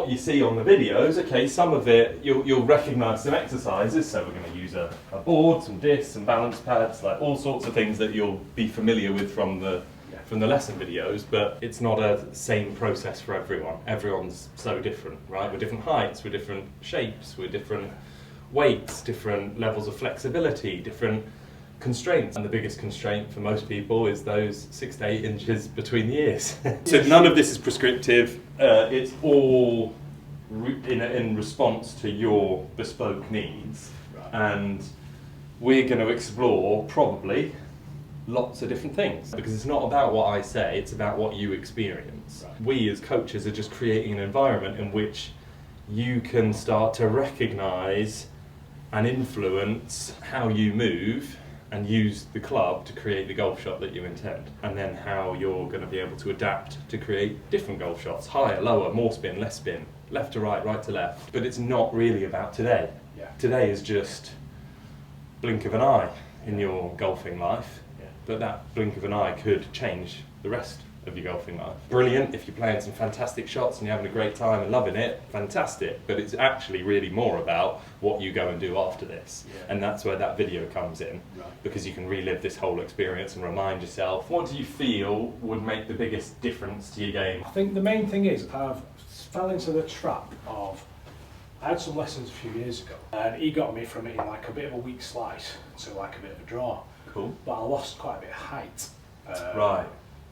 what you see on the videos, okay, some of it, you'll recognise some exercises, so we're going to use a board, some discs, some balance pads, like all sorts of things that you'll be familiar with from the lesson videos, but it's not a same process for everyone. Everyone's so different, right? We're different heights, we're different shapes, we're different weights, different levels of flexibility, different constraints. And the biggest constraint for most people is those 6 to 8 inches between the ears. So none of this is prescriptive. It's all in response to your bespoke needs. Right. And we're going to explore probably lots of different things, because it's not about what I say, it's about what you experience. Right. We as coaches are just creating an environment in which you can start to recognise and influence how you move and use the club to create the golf shot that you intend, and then how you're going to be able to adapt to create different golf shots, higher, lower, more spin, less spin, left to right, right to left. But it's not really about today. Yeah. Today is just blink of an eye in your golfing life. But that blink of an eye could change the rest of your golfing life. Brilliant if you're playing some fantastic shots and you're having a great time and loving it, fantastic. But it's actually really more about what you go and do after this. Yeah. And that's where that video comes in, right. Because you can relive this whole experience and remind yourself, what do you feel would make the biggest difference to your game? I think the main thing is I've fell into the trap of, I had some lessons a few years ago and he got me from hitting like a bit of a weak slice to like a bit of a draw. Cool. But I lost quite a bit of height. Right.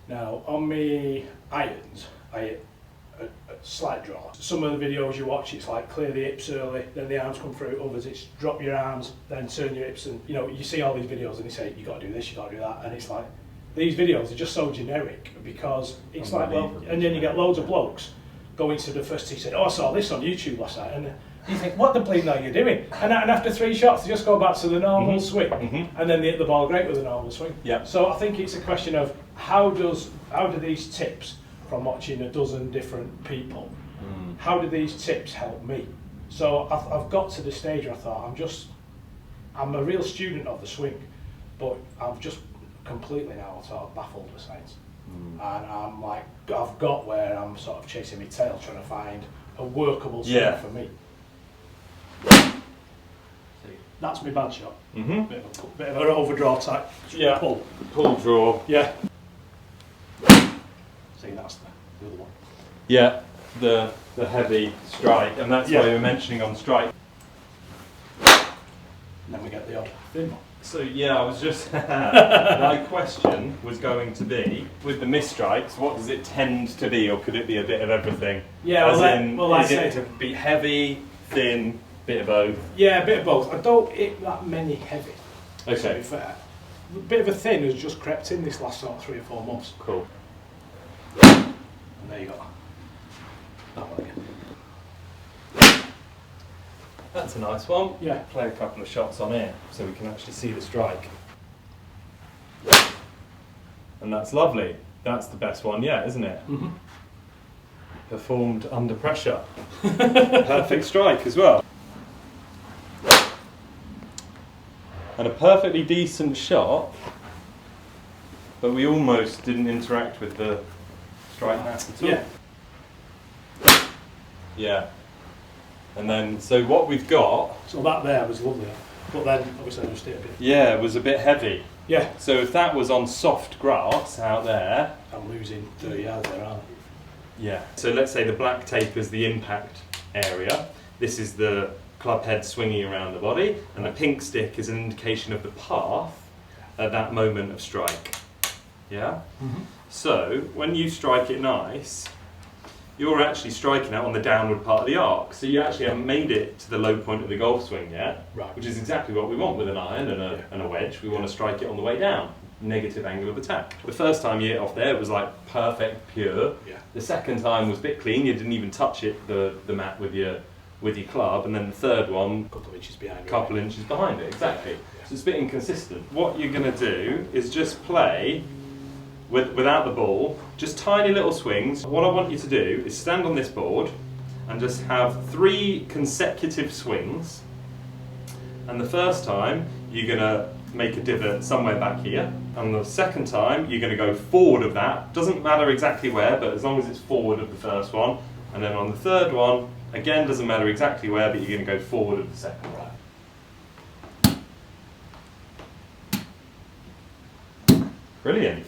Now, on my irons, I hit a slight draw. Some of the videos you watch, it's like clear the hips early, then the arms come through. Others, it's drop your arms, then turn your hips. And you know, you see all these videos and they say, you got to do this, you got to do that. And it's like, these videos are just so generic because it's like, well, and then you get loads of blokes going to the first tee saying, oh, I saw this on YouTube last night. And you think, what the bleeding are you doing? And after 3 shots, they just go back to the normal swing, and then they hit the ball great with a normal swing. Yeah. So I think it's a question of how do these tips from watching a dozen different people, how do these tips help me? So I've got to the stage where I thought I'm a real student of the swing, but I've just completely now sort of baffled with science, and I'm like, I've got where I'm sort of chasing my tail trying to find a workable swing for me. That's my bad shot. Bit of an overdraw type. Yeah. Pull draw. Yeah. See, that's the other one. Yeah, the heavy strike, and that's why you were mentioning on strike. And then we get the odd thin one. So yeah, I was just my question was going to be, with the misstrikes, what does it tend to be, or could it be a bit of everything? Yeah, is it to be heavy, thin? Bit of both? Yeah, a bit of both. I don't hit that many heavy, to be fair. A bit of a thin has just crept in this last sort of 3 or 4 months. Cool. And there you go. That one again. That's a nice one. Yeah. Play a couple of shots on here so we can actually see the strike. And that's lovely. That's the best one yet, isn't it? Performed under pressure. Perfect strike as well. And a perfectly decent shot, but we almost didn't interact with the strike mat at all. Yeah. Yeah. And then, so what we've got... So that there was lovely, but then obviously I just hit a bit. Yeah, it was a bit heavy. Yeah. So if that was on soft grass out there... I'm losing 30 yards there, aren't I? Yeah. So let's say the black tape is the impact area. This is the club head swinging around the body, and the pink stick is an indication of the path at that moment of strike. Yeah? So when you strike it nice, you're actually striking out on the downward part of the arc. So you actually haven't made it to the low point of the golf swing yet, which is exactly what we want with an iron and a wedge. We want to strike it on the way down. Negative angle of attack. The first time you hit off there was like perfect, pure. Yeah. The second time was a bit clean. You didn't even touch it, the mat with your club. And then the third one, couple of inches behind it. Exactly. Yeah. So it's a bit inconsistent. What you're going to do is just play without the ball, just tiny little swings. What I want you to do is stand on this board and just have 3 consecutive swings. And the first time you're going to make a divot somewhere back here, and the second time you're going to go forward of that. Doesn't matter exactly where, but as long as it's forward of the first one, And then on the third one, again, doesn't matter exactly where, but you're going to go forward of the second right. Brilliant.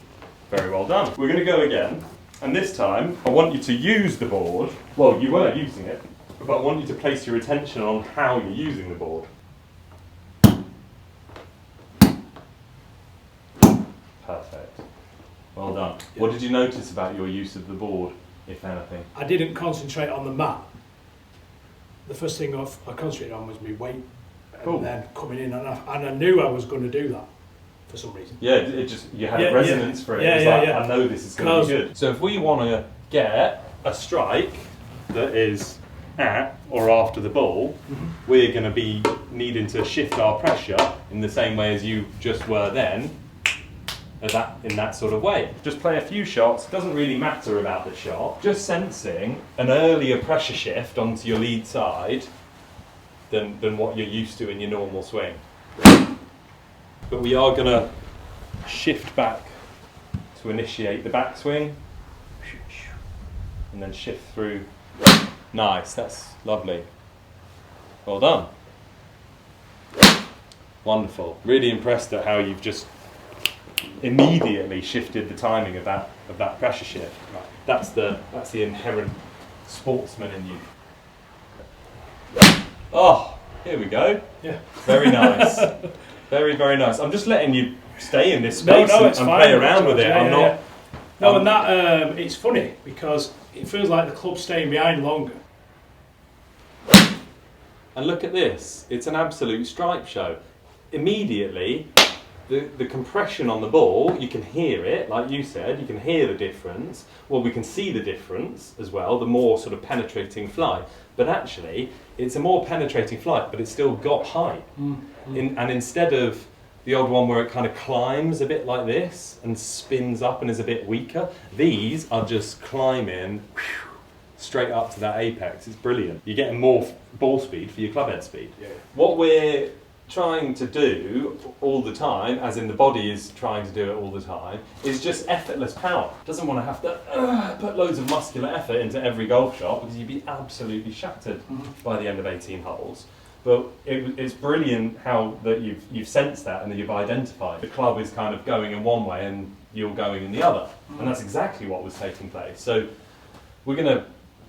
Very well done. We're going to go again, and this time I want you to use the board. Well, you were using it, but I want you to place your attention on how you're using the board. Perfect. Well done. What did you notice about your use of the board, if anything? I didn't concentrate on the mat. The first thing I concentrated on was my weight, and then coming in, and I knew I was going to do that for some reason. Yeah, it just, you had a resonance for it. It was like, I know this is going to be good. So if we want to get a strike that is at or after the ball, we're going to be needing to shift our pressure in the same way as you just were then, in that sort of way. Just play a few shots, doesn't really matter about the shot, just sensing an earlier pressure shift onto your lead side than what you're used to in your normal swing. But we are going to shift back to initiate the backswing, and then shift through. Nice, that's lovely. Well done. Wonderful. Really impressed at how you've just immediately shifted the timing of that pressure shift. Right. That's the inherent sportsman in you. Oh, here we go. Yeah. Very nice. Very, very nice. I'm just letting you stay in this space and play around with it. I'm not. No, and that it's funny because it feels like the club's staying behind longer. And look at this. It's an absolute stripe show. Immediately, the compression on the ball, you can hear it, like you said, you can hear the difference. Well, we can see the difference as well, the more sort of penetrating flight. But actually, it's a more penetrating flight, but it's still got height. And instead of the old one where it kind of climbs a bit like this and spins up and is a bit weaker, these are just climbing straight up to that apex. It's brilliant. You're getting more ball speed for your club head speed. Yeah. What we're trying to do all the time, as in the body is trying to do it all the time, is just effortless power. Doesn't want to have to put loads of muscular effort into every golf shot because you'd be absolutely shattered by the end of 18 holes. But it's brilliant how that you've sensed that and that you've identified. The club is kind of going in one way and you're going in the other. And that's exactly what was taking place. So we're going to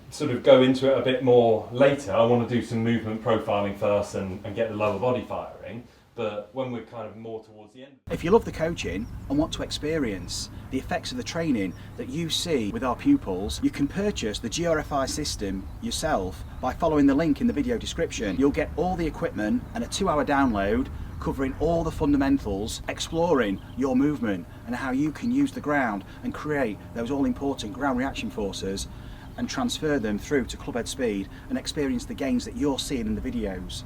sort of go into it a bit more later. I want to do some movement profiling first and get the lower body firing. But when we're kind of more towards the end. If you love the coaching and want to experience the effects of the training that you see with our pupils, you can purchase the GRFi system yourself by following the link in the video description. You'll get all the equipment and a 2-hour download covering all the fundamentals, exploring your movement and how you can use the ground and create those all-important ground reaction forces and transfer them through to club head speed and experience the gains that you're seeing in the videos.